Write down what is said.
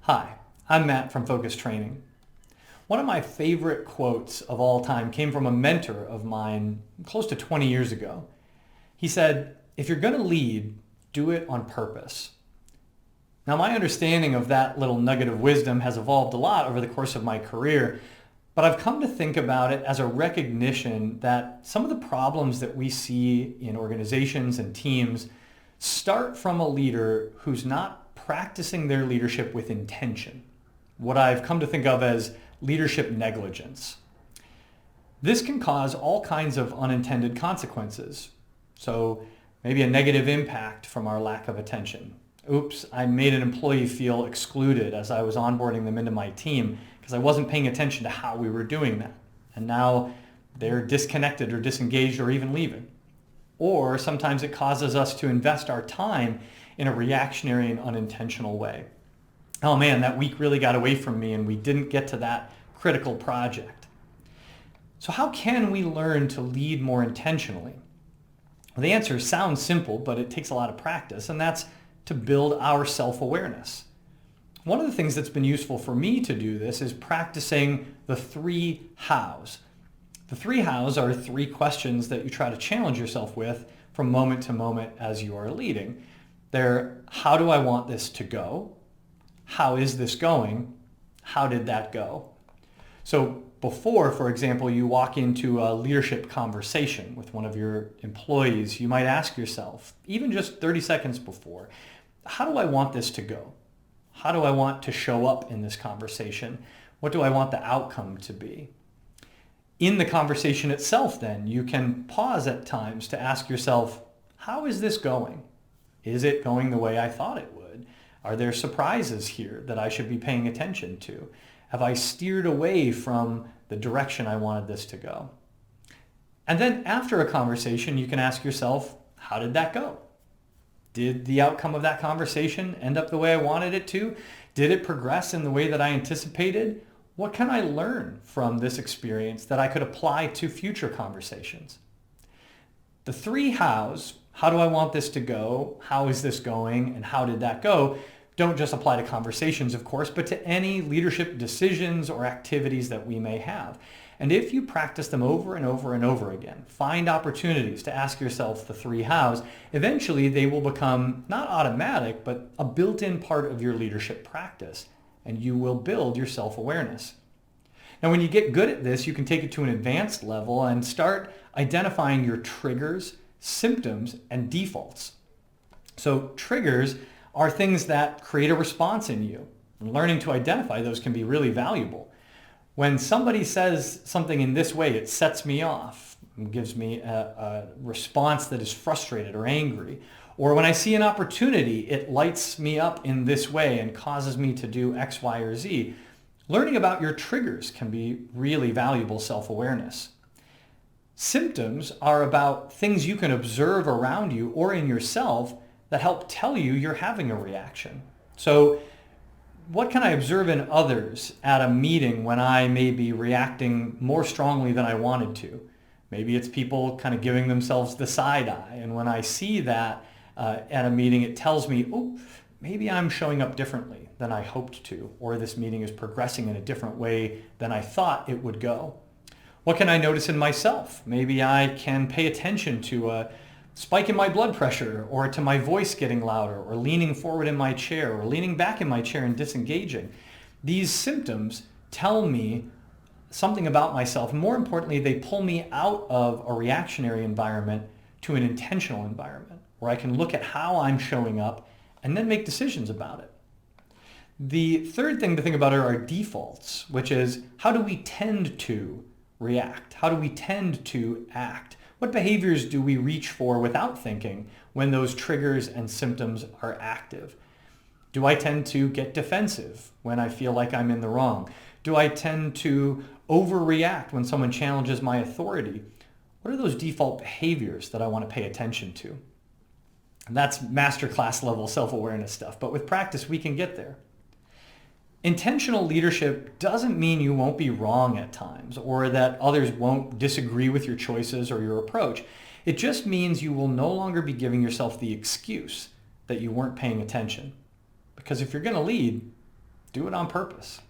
Hi, I'm Matt from FOCUS Training. One of my favorite quotes of all time came from a mentor of mine close to 20 years ago. He said, "If you're going to lead, do it on purpose." Now, my understanding of that little nugget of wisdom has evolved a lot over the course of my career, but I've come to think about it as a recognition that some of the problems that we see in organizations and teams start from a leader who's not practicing their leadership with intention, what I've come to think of as leadership negligence. This can cause all kinds of unintended consequences. So maybe a negative impact from our lack of attention. Oops, I made an employee feel excluded as I was onboarding them into my team because I wasn't paying attention to how we were doing that. And now they're disconnected or disengaged or even leaving. Or sometimes it causes us to invest our time in a reactionary and unintentional way. Oh man, that week really got away from me and we didn't get to that critical project. So how can we learn to lead more intentionally? Well, the answer sounds simple, but it takes a lot of practice, and that's to build our self-awareness. One of the things that's been useful for me to do this is practicing the 3 hows. The 3 hows are 3 questions that you try to challenge yourself with from moment to moment as you are leading. They're, how do I want this to go? How is this going? How did that go? So before, for example, you walk into a leadership conversation with one of your employees, you might ask yourself, even just 30 seconds before, how do I want this to go? How do I want to show up in this conversation? What do I want the outcome to be? In the conversation itself, then, you can pause at times to ask yourself, how is this going? Is it going the way I thought it would? Are there surprises here that I should be paying attention to? Have I steered away from the direction I wanted this to go? And then after a conversation, you can ask yourself, how did that go? Did the outcome of that conversation end up the way I wanted it to? Did it progress in the way that I anticipated? What can I learn from this experience that I could apply to future conversations? The 3 hows, how do I want this to go? How is this going? And how did that go? Don't just apply to conversations, of course, but to any leadership decisions or activities that we may have. And if you practice them over and over and over again, find opportunities to ask yourself the 3 hows, eventually they will become not automatic, but a built-in part of your leadership practice, and you will build your self-awareness. Now, when you get good at this, you can take it to an advanced level and start identifying your triggers, symptoms, and defaults. So triggers are things that create a response in you. And learning to identify those can be really valuable. When somebody says something in this way, it sets me off and gives me a response that is frustrated or angry. Or when I see an opportunity, it lights me up in this way and causes me to do X, Y, or Z. Learning about your triggers can be really valuable self-awareness. Symptoms are about things you can observe around you or in yourself that help tell you you're having a reaction. So what can I observe in others at a meeting when I may be reacting more strongly than I wanted to? Maybe it's people kind of giving themselves the side eye. And when I see that at a meeting, it tells me, oh, maybe I'm showing up differently than I hoped to, or this meeting is progressing in a different way than I thought it would go. What can I notice in myself? Maybe I can pay attention to a spike in my blood pressure, or to my voice getting louder, or leaning forward in my chair, or leaning back in my chair and disengaging. These symptoms tell me something about myself. More importantly, they pull me out of a reactionary environment to an intentional environment, where I can look at how I'm showing up and then make decisions about it. The third thing to think about are our defaults, which is, how do we tend to react? How do we tend to act? What behaviors do we reach for without thinking when those triggers and symptoms are active? Do I tend to get defensive when I feel like I'm in the wrong? Do I tend to overreact when someone challenges my authority? What are those default behaviors that I want to pay attention to? And that's masterclass level self-awareness stuff, but with practice we can get there. Intentional leadership doesn't mean you won't be wrong at times or that others won't disagree with your choices or your approach. It just means you will no longer be giving yourself the excuse that you weren't paying attention. Because if you're going to lead, do it on purpose.